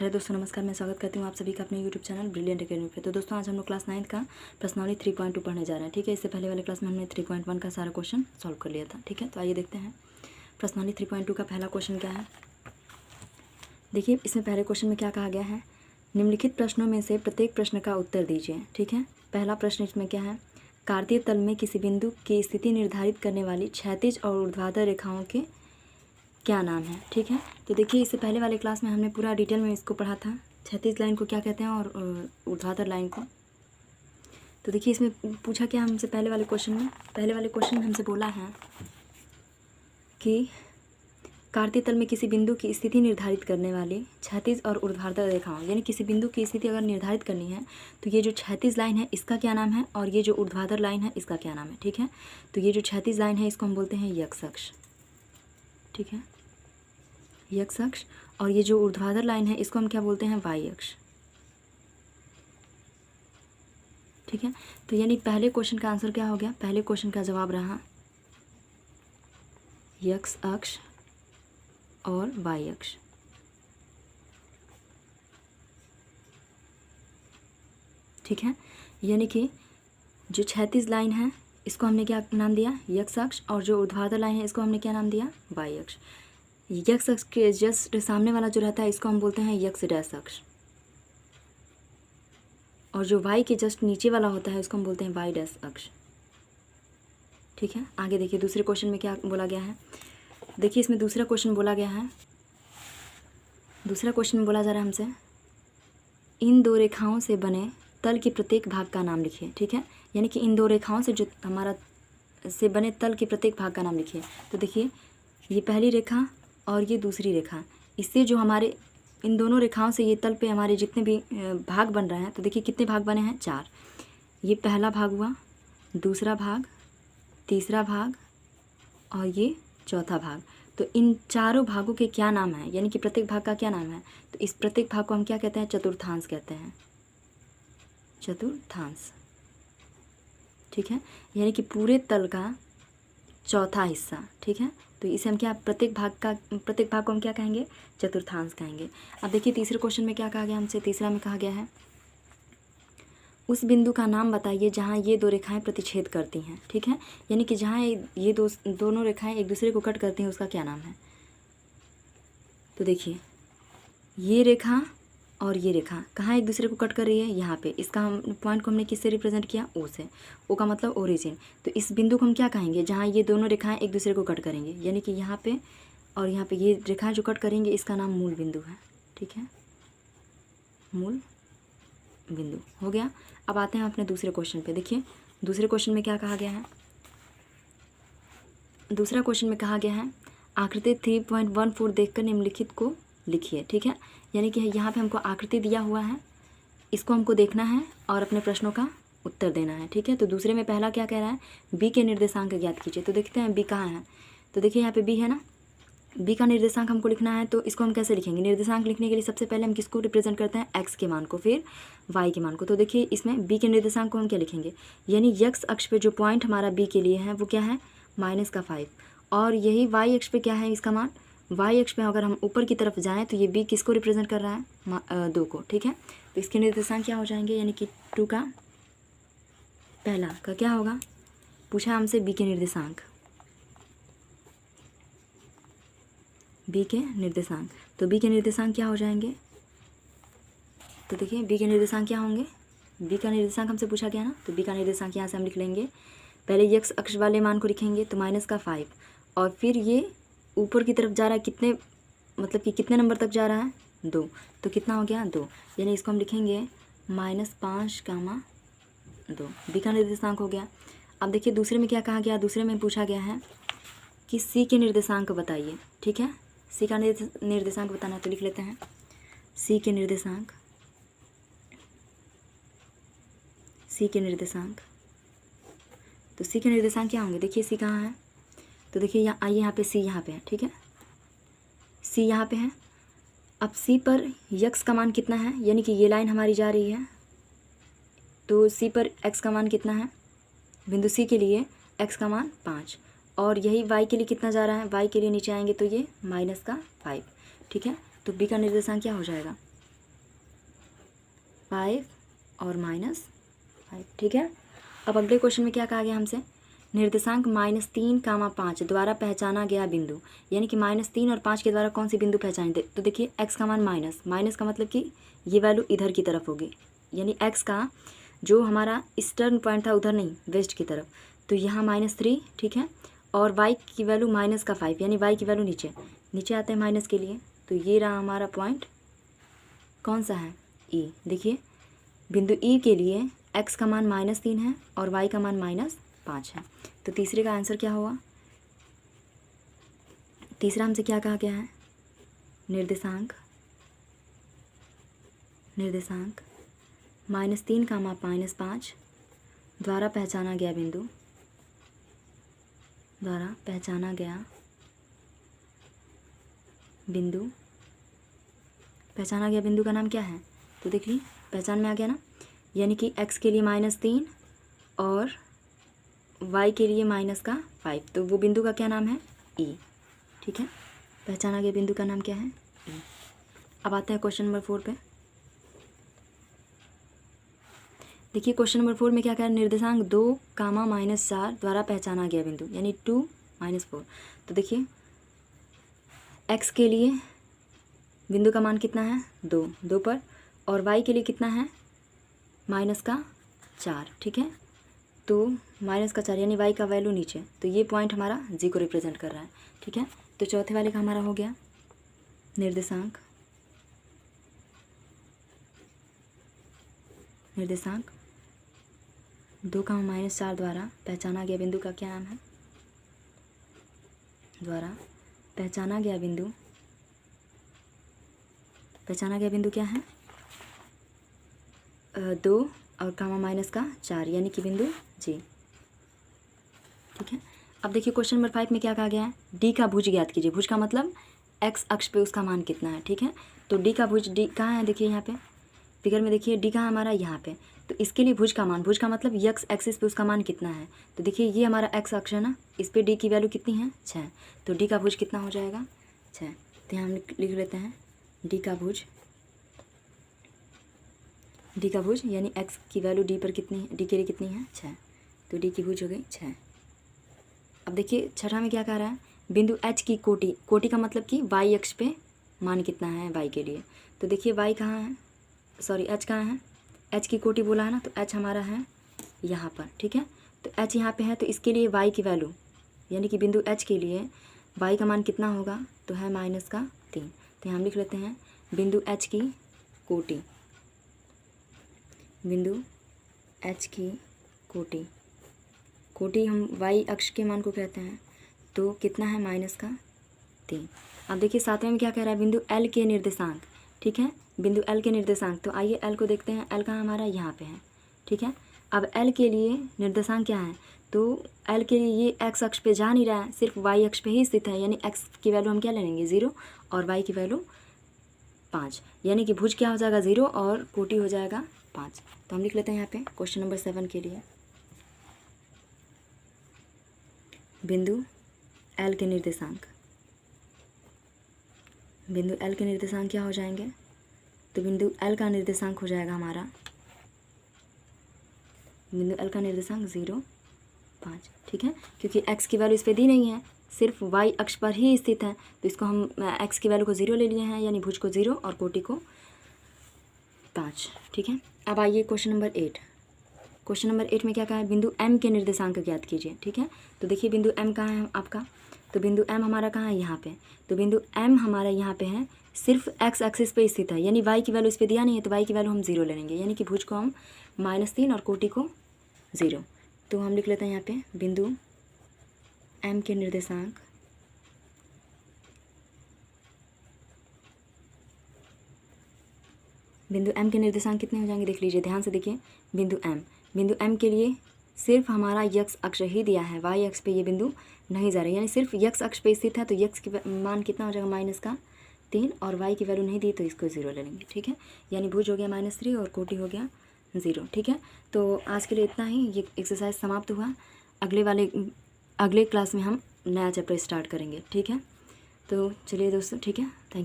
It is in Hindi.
हेलो दोस्तों, नमस्कार। मैं स्वागत करती हूँ आप सभी का अपने यूट्यूब चैनल ब्रिलियंट एकेडमी पे। तो दोस्तों, आज हम लोग क्लास 9 का प्रश्नावली 3.2 पढ़ने जा रहे हैं। ठीक है, इससे पहले वाले क्लास में हमने 3.1 का सारा क्वेश्चन सॉल्व कर लिया था। ठीक है, तो आइए देखते हैं प्रश्नावली 3.2 का पहला क्वेश्चन क्या है। देखिए, इसमें पहले क्वेश्चन में क्या कहा गया है, निम्नलिखित प्रश्नों में से प्रत्येक प्रश्न का उत्तर दीजिए। ठीक है, पहला प्रश्न इसमें क्या है, कार्तीय तल में किसी बिंदु की स्थिति निर्धारित करने वाली क्षैतिज और ऊर्ध्वाधर रेखाओं के क्या नाम है। ठीक है, तो देखिए, इससे पहले वाले क्लास में हमने पूरा डिटेल में इसको पढ़ा था, क्षैतिज लाइन को क्या कहते हैं और ऊर्ध्वाधर लाइन को। तो देखिए, इसमें पूछा क्या हमसे पहले वाले क्वेश्चन में हमसे बोला है कि कार्तीय तल में किसी बिंदु की स्थिति निर्धारित करने वाली क्षैतिज और ऊर्ध्वाधर रेखाओं, यानी किसी बिंदु की स्थिति अगर निर्धारित करनी है तो ये जो क्षैतिज लाइन है इसका क्या नाम है और ये जो ऊर्ध्वाधर लाइन है इसका क्या नाम है। ठीक है, तो ये जो क्षैतिज लाइन है इसको हम बोलते हैं यक्ष अक्ष। ठीक है, यक्ष अक्ष, और ये जो ऊर्ध्वाधर लाइन है इसको हम क्या बोलते हैं, वाई अक्ष। ठीक है, तो यानी पहले क्वेश्चन का आंसर क्या हो गया, पहले क्वेश्चन का जवाब रहा यक्ष अक्ष और वाई अक्ष। ठीक है, यानी कि जो क्षैतिज लाइन है इसको हमने क्या नाम दिया, यक्ष अक्ष, और जो ऊर्ध्वाधर लाइन है इसको हमने क्या नाम दिया, वाई अक्ष। यक्ष अक्ष के जस्ट सामने वाला जो रहता है इसको हम बोलते हैं यक्ष डैश अक्ष, और जो वाई के जस्ट नीचे वाला होता है इसको हम बोलते हैं वाई डैश अक्ष। ठीक है, आगे देखिए दूसरे क्वेश्चन में क्या बोला गया है। देखिए, इसमें दूसरा क्वेश्चन बोला गया है, दूसरा क्वेश्चन में बोला जा रहा है हमसे, इन दो रेखाओं से बने तल के प्रत्येक भाग का नाम लिखिए। ठीक है, यानी कि इन दो रेखाओं से जो हमारा से बने तल के प्रत्येक भाग का नाम लिखिए। तो देखिए, ये पहली रेखा और ये दूसरी रेखा, इससे जो हमारे इन दोनों रेखाओं से ये तल पे हमारे जितने भी भाग बन रहे हैं, तो देखिए कितने भाग बने हैं, 4। ये पहला भाग हुआ, दूसरा भाग, तीसरा भाग और ये चौथा भाग। तो इन चारों भागों के क्या नाम है, यानी कि प्रत्येक भाग का क्या नाम है, तो इस प्रत्येक भाग को हम क्या कहते हैं, चतुर्थांश कहते हैं, चतुर्थांश। ठीक है, यानी कि पूरे तल का चौथा हिस्सा। ठीक है, तो इसे हम क्या, प्रत्येक भाग को हम क्या कहेंगे, चतुर्थांश कहेंगे। अब देखिए तीसरे क्वेश्चन में क्या कहा गया हमसे, तीसरा में कहा गया है, उस बिंदु का नाम बताइए जहाँ ये दो रेखाएं प्रतिच्छेद करती हैं। ठीक है, यानी कि जहाँ ये दोनों रेखाएं एक दूसरे को कट करती हैं उसका क्या नाम है। तो देखिए, ये रेखा और ये रेखा कहाँ एक दूसरे को कट कर रही है, यहाँ पे। इसका हम पॉइंट को हमने किससे रिप्रेजेंट किया, ओ से। ओ का मतलब ओरिजिन। तो इस बिंदु को हम क्या कहेंगे, जहाँ ये दोनों रेखाएं एक दूसरे को कट करेंगे, यानी कि यहाँ पे और यहाँ पे ये रेखाएं जो कट करेंगे इसका नाम मूल बिंदु है। ठीक है, मूल बिंदु हो गया। अब आते हैं अपने दूसरे क्वेश्चन पे। देखिए, दूसरे क्वेश्चन में क्या कहा गया है, दूसरा क्वेश्चन में कहा गया है, आकृति 3.14 देखकर निम्नलिखित को लिखिए। ठीक है, यानी कि यहाँ पे हमको आकृति दिया हुआ है, इसको हमको देखना है और अपने प्रश्नों का उत्तर देना है। ठीक है, तो दूसरे में पहला क्या कह रहा है, बी के निर्देशांक ज्ञात कीजिए। तो देखते हैं बी कहाँ है। तो देखिए यहाँ पे बी है ना, बी का निर्देशांक हमको लिखना है। तो इसको हम कैसे लिखेंगे, निर्देशांक लिखने के लिए सबसे पहले हम किसको रिप्रेजेंट करते हैं, एक्स के मान को, फिर वाई के मान को। तो देखिए इसमें बी के निर्देशांक को हम क्या लिखेंगे, यानी यक्स अक्ष पे जो पॉइंट हमारा बी के लिए है वो क्या है, -5, और यही वाई अक्ष पे क्या है इसका मान, वाई अक्ष पे अगर हम ऊपर की तरफ जाएं तो ये बी किसको रिप्रेजेंट कर रहा है, 2 को। ठीक है, तो इसके निर्देशांक क्या हो जाएंगे, यानी कि 2 का पहला का क्या होगा, पूछा हमसे बी के निर्देशांक, बी के निर्देशांक। तो बी के निर्देशांक क्या हो जाएंगे, तो देखिए बी के निर्देशांक क्या होंगे, बी का निर्देशांक हमसे पूछा गया ना, तो बी का निर्देशांक यहाँ से हम लिख लेंगे। पहले यक्स अक्ष वाले मान को लिखेंगे, तो -5, और फिर ये ऊपर की तरफ जा रहा है, कितने मतलब कि कितने नंबर तक जा रहा है, 2। तो कितना हो गया, 2, यानी इसको हम लिखेंगे -5, 2। बी का निर्देशांक हो गया। अब देखिए दूसरे में क्या कहा गया, दूसरे में पूछा गया है कि सी के निर्देशांक बताइए। ठीक है, सी का निर्देशांक बताना, तो लिख लेते हैं सी के निर्देशांक, सी के निर्देशांक। तो सी के निर्देशांक क्या होंगे, देखिए सी कहाँ है, तो देखिए यहाँ आइए, यहाँ पे सी यहाँ पे है। ठीक है, सी यहाँ पे है। अब सी पर यक्स का मान कितना है, यानी कि ये लाइन हमारी जा रही है, तो सी पर एक्स का मान कितना है, बिंदु सी के लिए एक्स का मान 5, और यही वाई के लिए कितना जा रहा है, वाई के लिए नीचे आएंगे तो ये -5। ठीक है, तो बी का निर्देशांक क्या हो जाएगा, 5 और -5, ठीक है। अब अगले क्वेश्चन में क्या कहा गया हमसे, निर्देशांक -3, 5 द्वारा पहचाना गया बिंदु, यानी कि -3 और 5 के द्वारा कौन सी बिंदु पहचाने थे। तो देखिए x का मान माइनस का मतलब कि ये वैल्यू इधर की तरफ होगी, यानी x का जो हमारा ईस्टर्न पॉइंट था उधर नहीं, वेस्ट की तरफ, तो यहाँ -3, ठीक है। और y की वैल्यू -5, यानी y की वैल्यू नीचे आते हैं माइनस के लिए। तो ये रहा हमारा पॉइंट, कौन सा है, E। देखिए बिंदु E के लिए x का मान -3 है और y का मान -5 है। तो तीसरे का आंसर क्या हुआ, तीसरा हमसे क्या कहा गया है, निर्देशांक -3, -5 द्वारा पहचाना गया बिंदु का नाम क्या है। तो देख ली, पहचान में आ गया ना, यानी कि x के लिए -3 और y के लिए -5, तो वो बिंदु का क्या नाम है, E, ठीक है। पहचाना गया बिंदु का नाम क्या है, E। अब आते हैं क्वेश्चन नंबर 4 पे। देखिए क्वेश्चन नंबर 4 में क्या कह रहा है, निर्देशांक 2, -4 द्वारा पहचाना गया बिंदु, यानी 2, -4। तो देखिए x के लिए बिंदु का मान कितना है, 2 पर, और y के लिए कितना है, -4, ठीक है। तो -4 यानी y का वैल्यू नीचे, तो ये पॉइंट हमारा g को रिप्रेजेंट कर रहा है, ठीक है। तो चौथे वाले का हमारा हो गया, निर्देशांक 2, -4 द्वारा पहचाना गया बिंदु का क्या नाम है, पहचाना गया बिंदु क्या है, 2 और -4, यानी कि बिंदु G, ठीक है। अब देखिए क्वेश्चन नंबर 5 में क्या कहा गया है, D का भुज ज्ञात कीजिए। भुज का मतलब x अक्ष पे उसका मान कितना है, ठीक है। तो D का भुज, D कहाँ है, देखिए यहाँ पे फिगर में देखिए D कहाँ हमारा, यहाँ पे। तो इसके लिए भुज का मतलब x एक्सिस पे उसका मान कितना है। तो देखिए ये हमारा x अक्ष है ना, इस पे D की वैल्यू कितनी है, 6। तो D का भुज कितना हो जाएगा, 6। तो यहाँ हम लिख लेते हैं D का भुज यानी x की वैल्यू D के लिए कितनी है, 6। तो D की भुज हो गई 6। अब देखिए छठा में क्या कह रहा है, बिंदु H की कोटि का मतलब कि y अक्ष पे मान कितना है y के लिए। तो देखिए y कहाँ है, सॉरी h कहाँ है, h की कोटि बोला है ना, तो h हमारा है यहाँ पर, ठीक है। तो h यहाँ पे है, तो इसके लिए y की वैल्यू, यानी कि बिंदु H के लिए y का मान कितना होगा, तो है -3। तो यहाँ हम लिख लेते हैं बिंदु H की कोटि हम y अक्ष के मान को कहते हैं, तो कितना है, -3। अब देखिए सातवें में क्या कह रहा है, बिंदु L के निर्देशांक, ठीक है। बिंदु L के निर्देशांक, तो आइए L को देखते हैं। L कहाँ हमारा, यहाँ पे है, ठीक है। अब L के लिए निर्देशांक क्या है, तो L के लिए ये x अक्ष पे जा नहीं रहा है, सिर्फ y अक्ष पे ही स्थित है, यानी x की वैल्यू हम क्या ले लेंगे, 0, और y की वैल्यू 5, यानी कि भुज क्या हो जाएगा, 0 और कोटि हो जाएगा 5। तो हम लिख लेते हैं यहाँ पे क्वेश्चन नंबर 7 के लिए, बिंदु L के निर्देशांक क्या हो जाएंगे, तो बिंदु L का निर्देशांक हो जाएगा हमारा, बिंदु L का निर्देशांक 0, 5, ठीक है। क्योंकि x की वैल्यू इस पर दी नहीं है, सिर्फ y अक्ष पर ही स्थित है, तो इसको हम x की वैल्यू को 0 ले लिए हैं, यानी भुज को 0 और कोटि को 5, ठीक है। अब आइए क्वेश्चन नंबर 8। क्वेश्चन नंबर 8 में क्या कहा है, बिंदु M के निर्देशांक ज्ञात कीजिए, ठीक है। तो देखिए बिंदु M कहाँ है आपका, तो बिंदु M हमारा कहाँ है, यहाँ पे। तो बिंदु M हमारा यहाँ पे है, सिर्फ x एक्सिस पे स्थित है, यानी y की वैल्यू इस पर दिया नहीं है, तो y की वैल्यू हम 0 ले लेंगे, यानी कि भुज को हम -3 और कोटि को 0। तो हम लिख लेते हैं यहाँ पे बिंदु M के निर्देशांक, कितने हो जाएंगे, देख लीजिए ध्यान से देखिए। बिंदु M के लिए सिर्फ हमारा x अक्ष ही दिया है, y अक्ष पे ये बिंदु नहीं जा रहा है, यानी सिर्फ x अक्ष पे स्थित है, तो x की मान कितना हो जाएगा, -3, और y की वैल्यू नहीं दी, तो इसको 0 ले लेंगे, ठीक है। यानी भुज हो गया -3 और कोटि हो गया 0, ठीक है। तो आज के लिए इतना ही, ये एक्सरसाइज समाप्त हुआ। अगले क्लास में हम नया चैप्टर स्टार्ट करेंगे, ठीक है। तो चलिए दोस्तों, ठीक है, थैंक यू।